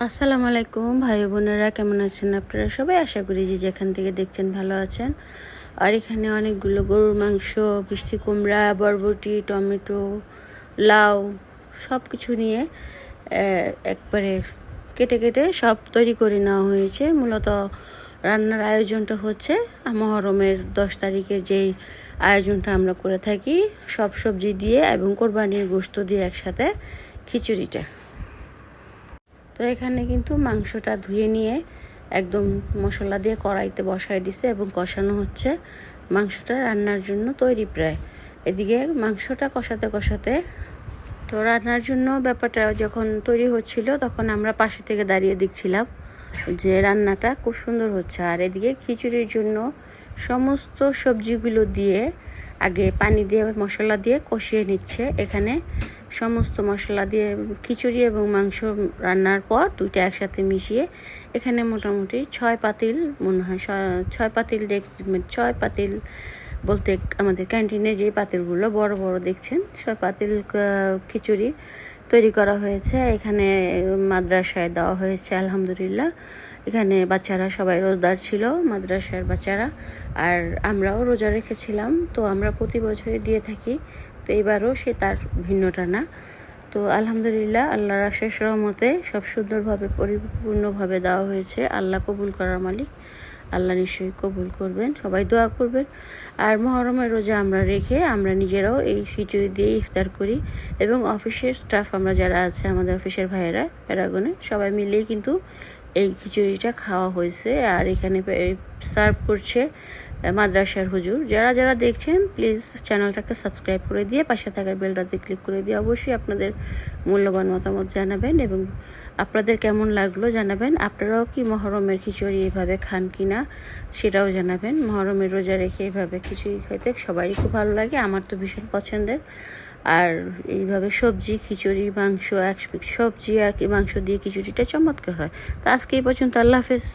আসসালামু আলাইকুম ভাই বোনেরা, কেমন আছেন আপনারা সবাই? আশা করি যে যেখান থেকে দেখছেন ভালো আছেন। আর এখানে অনেকগুলো গরুর মাংস, মিষ্টি কুমড়া, বরবটি, টমেটো, লাউ সব কিছু নিয়ে একবারে কেটে কেটে সব তৈরি করে নেওয়া হয়েছে। মূলত রান্নার আয়োজনটা হচ্ছে মহরমের 10 তারিখের যেই আয়োজনটা আমরা করে থাকি, সব সবজি দিয়ে এবং কোরবানির গোশত দিয়ে একসাথে খিচুড়িটা। তো এখানে কিন্তু মাংসটা ধুয়ে নিয়ে একদম মশলা দিয়ে কড়াইতে বসায় দিছে এবং কষানো হচ্ছে। মাংসটা রান্নার জন্য তৈরি প্রায়। এদিকে মাংসটা কষাতে কষাতে তো রান্নার জন্য ব্যাপারটা যখন তৈরি হচ্ছিল তখন আমরা পাশে থেকে দাঁড়িয়ে দেখছিলাম যে রান্নাটা খুব সুন্দর হচ্ছে। আর এদিকে খিচুড়ির জন্য সমস্ত সবজিগুলো দিয়ে আগে পানি দিয়ে মশলা দিয়ে কষিয়ে নিচ্ছে। এখানে সমস্ত মশলা দিয়ে খিচুড়ি এবং মাংস রান্নার পর দুইটা একসাথে মিশিয়ে এখানে মোটামুটি 6 পাতিল মনে হয়, 6 পাতিল 6 পাতিল বলতে আমাদের ক্যান্টিনে যে পাতিলগুলো বড় বড় দেখছেন, 6 পাতিল খিচুড়ি তৈরি করা হয়েছে। এখানে মাদ্রাসায় দেওয়া হয়েছে আলহামদুলিল্লাহ। এখানে বাচ্চারা সবাই রোজাদার ছিল, মাদ্রাসার বাচ্চারা, আর আমরাও রোজা রেখেছিলাম। তো আমরা প্রতি বছরই দিয়ে থাকি, তো এবারও সে তার ভিন্নটা না। তো আলহামদুলিল্লাহ আল্লাহর অশেষ রহমতে সব সুন্দরভাবে পরিপূর্ণভাবে দেওয়া হয়েছে। আল্লাহ কবুল করার মালিক, আল্লাহ নিশ্চয়ই কবুল করবেন, সবাই দোয়া করবেন। আর মহরমের রোজা আমরা রেখে আমরা নিজেরাও এই খিচুড়ি দিয়ে ইফতার করি এবং অফিসের স্টাফ আমরা যারা আছে, আমাদের অফিসের ভাইয়েরা প্যারাগনে, সবাই মিলেই কিন্তু এই খিচুড়িটা খাওয়া হয়েছে। আর এখানে সার্ভ করছে মাদ্রাসার হুজুর। যারা যারা দেখছেন প্লিজ চ্যানেলটাকে সাবস্ক্রাইব করে দিয়ে পাশে থাকার বেলটাতে ক্লিক করে দিয়ে অবশ্যই আপনাদের মূল্যবান মতামত জানাবেন এবং আপনাদের কেমন লাগলো জানাবেন। আপনারাও কি মহরমের খিচুড়ি এভাবে খান কি না সেটাও জানাবেন। মহরমের রোজা রেখে এভাবে খিচুড়ি খেতে সবারই খুব ভালো লাগে, আমার তো ভীষণ পছন্দের। আর এইভাবে সবজি খিচুড়ি মাংস, এক সবজি আর কি মাংস দিয়ে খিচুড়িটা চমৎকার হয়। তো আজকে এই পর্যন্ত, আল্লাহ হাফেজ।